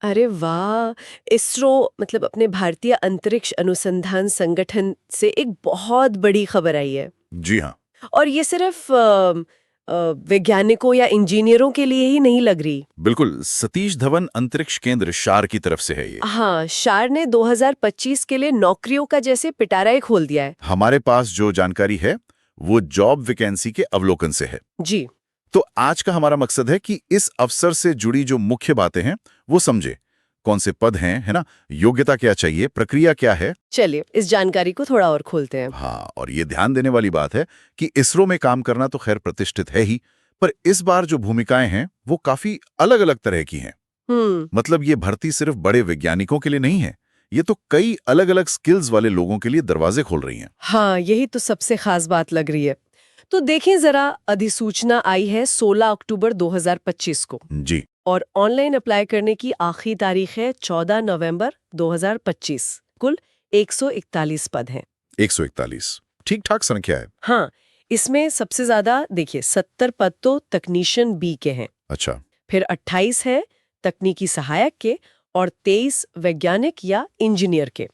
अरे वाह! इसरो मतलब अपने भारतीय अंतरिक्ष अनुसंधान संगठन से एक बहुत बड़ी खबर आई है। जी हाँ। और ये सिर्फ वैज्ञानिकों या इंजीनियरों के लिए ही नहीं लग रही। बिल्कुल, सतीश धवन अंतरिक्ष केंद्र शार की तरफ से है ये। हाँ, शार ने 2025 के लिए नौकरियों का जैसे पिटारा ही खोल दिया है। हमारे पास जो जानकारी है वो जॉब वैकेंसी के अवलोकन से है। जी। तो आज का हमारा मकसद है कि इस अवसर से जुड़ी जो मुख्य बातें हैं वो समझे। कौन से पद हैं, है ना, योग्यता क्या चाहिए, प्रक्रिया क्या है। चलिए इस जानकारी को थोड़ा और खोलते हैं। हाँ, और ये ध्यान देने वाली बात है कि इसरो में काम करना तो खैर प्रतिष्ठित है ही, पर इस बार जो भूमिकाएं हैं वो काफी अलग अलग तरह की हैं। हम्म। मतलब ये भर्ती सिर्फ बड़े वैज्ञानिकों के लिए नहीं है, ये तो कई अलग अलग स्किल्स वाले लोगों के लिए दरवाजे खोल रही हैं। हाँ, यही तो सबसे खास बात लग रही है। तो देखें जरा, अधिसूचना आई है 16 अक्टूबर 2025 को जी। और ऑनलाइन अप्लाई करने की आखिरी तारीख है 14 नवंबर 2025। कुल 141 पद हैं। 141 ठीक ठाक संख्या है। हाँ, इसमें सबसे ज्यादा देखिए 70 पद तो तकनीशियन बी के हैं, अच्छा। फिर 28 है तकनीकी सहायक के और 23 वैज्ञानिक या इंजीनियर के।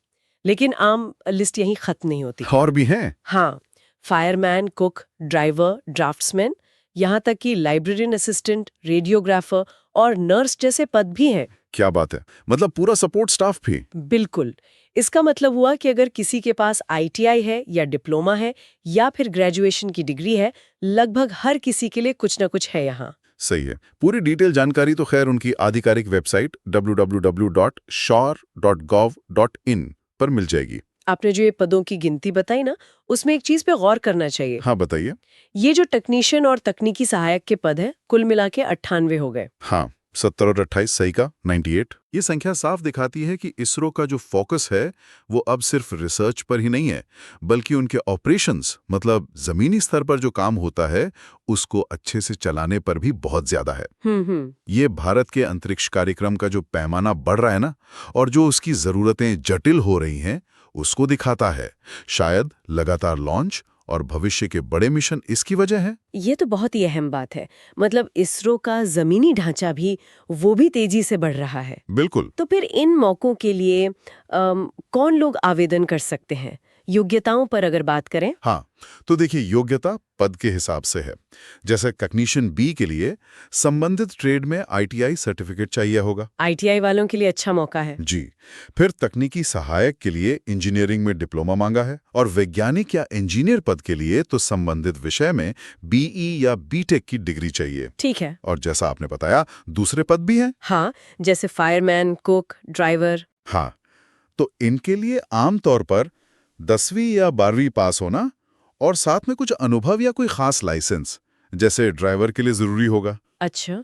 लेकिन आम लिस्ट यहीं खत्म नहीं होती। और भी हैं। हाँ, फायरमैन, कुक, ड्राइवर, ड्राफ्ट्समैन, यहाँ तक कि लाइब्रेरियन असिस्टेंट, रेडियोग्राफर और नर्स जैसे पद भी हैं। क्या बात है, मतलब पूरा सपोर्ट स्टाफ भी। बिल्कुल। इसका मतलब हुआ कि अगर किसी के पास आईटीआई है या डिप्लोमा है या फिर ग्रेजुएशन की डिग्री है, लगभग हर किसी के लिए कुछ ना कुछ है यहाँ। सही है। पूरी डिटेल जानकारी तो खैर उनकी आधिकारिक वेबसाइट www.shar.gov.in पर मिल जाएगी। आपने जो ये पदों की गिनती बताई ना, उसमें एक चीज पे गौर करना चाहिए। हाँ बताइए। ये जो टेक्नीशियन और तकनीकी सहायक के पद हैं, कुल मिला के 98 हो गए। हाँ, 70 और 28 सही का 98। ये संख्या साफ दिखाती है कि इसरो का जो फोकस है वो अब सिर्फ रिसर्च पर ही नहीं है, बल्कि उनके ऑपरेशंस, मतलब जमीनी स्तर पर जो काम होता है उसको अच्छे से चलाने पर भी बहुत ज्यादा है। हम्म। ये भारत के अंतरिक्ष कार्यक्रम का जो पैमाना बढ़ रहा है ना, और जो उसकी जरूरतें जटिल हो रही हैं, उसको दिखाता है। शायद लगातार लॉन्च और भविष्य के बड़े मिशन इसकी वजह है। ये तो बहुत ही अहम बात है। मतलब इसरो का जमीनी ढांचा भी वो भी तेजी से बढ़ रहा है। बिल्कुल। तो फिर इन मौकों के लिए कौन लोग आवेदन कर सकते हैं? योग्यताओं पर अगर बात करें। हाँ, तो देखिए, योग्यता पद के हिसाब से है। जैसे टेक्नीशियन बी के लिए संबंधित ट्रेड में आईटीआई सर्टिफिकेट चाहिए होगा। आईटीआई वालों के लिए अच्छा मौका है। जी। फिर तकनीकी सहायक के लिए इंजीनियरिंग में डिप्लोमा मांगा है, और वैज्ञानिक या इंजीनियर पद के लिए तो संबंधित विषय में बीई या बीटेक की डिग्री चाहिए। ठीक है। और जैसा आपने बताया, दूसरे पद भी हैं। हाँ, जैसे फायरमैन, कुक, ड्राइवर। हाँ, तो इनके लिए आमतौर पर 10वीं या 12वीं पास होना और साथ में कुछ अनुभव या कोई खास लाइसेंस, जैसे ड्राइवर के लिए जरूरी होगा। अच्छा।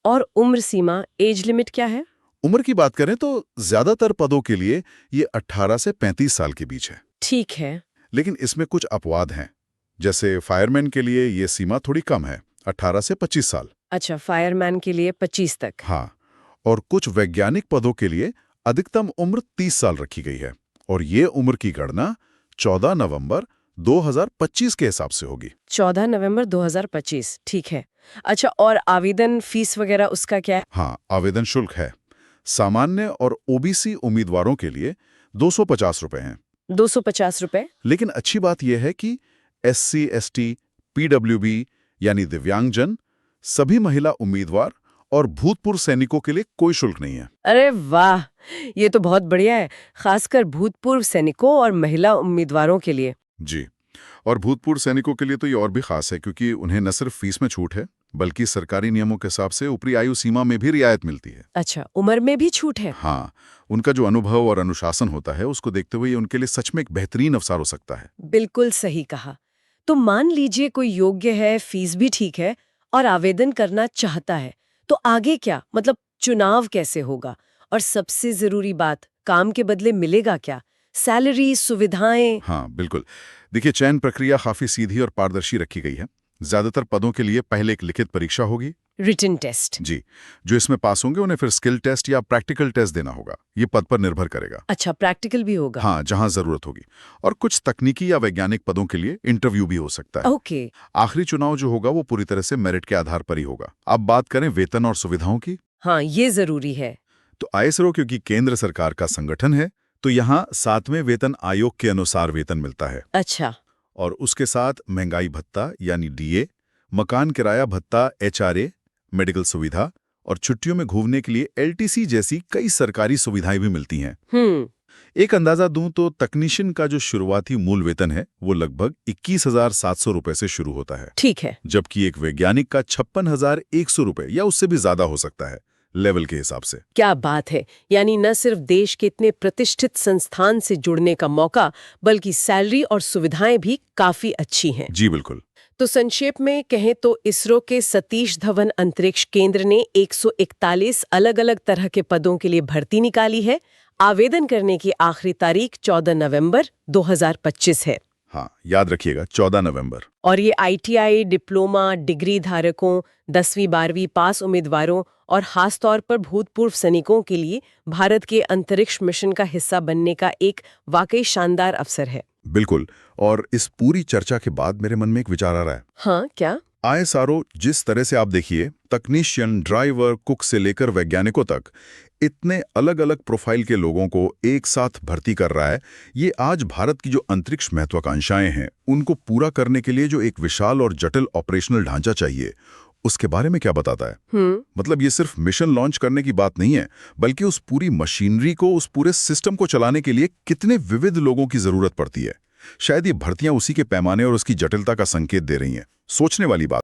और उम्र सीमा, एज लिमिट क्या है? उम्र की बात करें तो ज्यादातर पदों के लिए ये 18 से 35 साल के बीच है। ठीक है। लेकिन इसमें कुछ अपवाद हैं। जैसे फायरमैन के लिए ये सीमा थोड़ी कम है, 18 से 25 साल। अच्छा, फायरमैन के लिए 25 तक। हाँ, और कुछ वैज्ञानिक पदों के लिए अधिकतम उम्र 30 साल रखी गई है, और ये उम्र की गणना 14 नवंबर 2025 के हिसाब से होगी। 14 नवंबर 2025, ठीक है। अच्छा, और आवेदन फीस वगैरह उसका क्या है? हाँ, आवेदन शुल्क है। सामान्य और ओबीसी उम्मीदवारों के लिए 250 रुपए हैं। 250 रुपए? लेकिन अच्छी बात यह है कि एससी, एसटी, पीडब्ल्यूबी यानी दिव्यांगजन, सभी महिला उम्मीदवार और भूतपूर्व सैनिकों के लिए कोई शुल्क नहीं है। अरे वाह! ये तो बहुत बढ़िया है, खासकर भूतपूर्व सैनिकों और महिला उम्मीदवारों के लिए। जी, और भूतपूर्व सैनिकों के लिए तो ये और भी खास है, क्योंकि उन्हें न सिर्फ फीस में छूट है, बल्कि सरकारी नियमों के हिसाब से ऊपरी आयु सीमा में भी रियायत मिलती है। अच्छा, उम्र में भी छूट है? हाँ, उनका जो अनुभव और अनुशासन होता है उसको देखते हुए ये उनके लिए सच में एक बेहतरीन अवसर हो सकता है। बिल्कुल सही कहा। तो मान लीजिए कोई योग्य है, फीस भी ठीक है और आवेदन करना चाहता है, तो आगे क्या? मतलब चुनाव कैसे होगा? और सबसे जरूरी बात, काम के बदले मिलेगा क्या? सैलरी, सुविधाएं? हाँ बिल्कुल। देखिए, चयन प्रक्रिया काफी सीधी और पारदर्शी रखी गई है। ज्यादातर पदों के लिए पहले एक लिखित परीक्षा होगी। Written test? जी। जो इसमें पास होंगे उन्हें फिर स्किल टेस्ट या प्रैक्टिकल टेस्ट देना होगा। ये पद पर निर्भर करेगा। अच्छा, प्रैक्टिकल भी होगा? हाँ, जहां जरूरत होगी। और कुछ तकनीकी या वैज्ञानिक पदों के लिए इंटरव्यू भी हो सकता है। ओके। आखिरी चुनाव जो होगा वो पूरी तरह से मेरिट के आधार पर ही होगा। अब बात करें वेतन और सुविधाओं की। हाँ, ये जरूरी है। तो आईएसआरओ क्योंकि केंद्र सरकार का संगठन है, तो यहाँ 7वें वेतन आयोग के अनुसार वेतन मिलता है। अच्छा। और उसके साथ महंगाई भत्ता यानी डीए, मकान किराया भत्ता एचआरए, मेडिकल सुविधा और छुट्टियों में घूमने के लिए एलटीसी जैसी कई सरकारी सुविधाएं भी मिलती हैं। एक अंदाजा दूं तो तकनीशियन का जो शुरुआती मूल वेतन है वो लगभग 21,700 रुपए से शुरू होता है। ठीक है। जबकि एक वैज्ञानिक का 56,100 रुपए या उससे भी ज्यादा हो सकता है, लेवल के हिसाब से। क्या बात है। यानी न सिर्फ देश के इतने प्रतिष्ठित संस्थान से जुड़ने का मौका, बल्कि सैलरी और सुविधाएं भी काफी अच्छी हैं। जी बिल्कुल। तो संक्षेप में कहें तो इसरो के सतीश धवन अंतरिक्ष केंद्र ने 141 अलग-अलग तरह के पदों के लिए भर्ती निकाली है। आवेदन करने की आखिरी तारीख 14 नवंबर 2025 है। हाँ, याद रखिएगा 14 नवंबर। और ये आईटीआई, डिप्लोमा, डिग्री धारकों, 10वीं 12वीं पास उम्मीदवारों और खास तौर पर भूतपूर्व सैनिकों के लिए भारत के अंतरिक्ष मिशन का हिस्सा बनने का एक वाकई शानदार अवसर है। बिल्कुल। और इस पूरी चर्चा के बाद मेरे मन में एक विचार आ रहा है। हाँ, क्या? आईएसआरओ जिस तरह से आप देखिए, तकनीशियन, ड्राइवर, कुक से लेकर वैज्ञानिकों तक इतने अलग अलग प्रोफाइल के लोगों को एक साथ भर्ती कर रहा है, ये आज भारत की जो अंतरिक्ष महत्वाकांक्षाएं हैं उनको पूरा करने के लिए जो एक विशाल और जटिल ऑपरेशनल ढांचा चाहिए, उसके बारे में क्या बताता है? मतलब ये सिर्फ मिशन लॉन्च करने की बात नहीं है, बल्कि उस पूरी मशीनरी को, उस पूरे सिस्टम को चलाने के लिए कितने विविध लोगों की जरूरत पड़ती है। शायद ये भर्तियां उसी के पैमाने और उसकी जटिलता का संकेत दे रही हैं। सोचने वाली बात।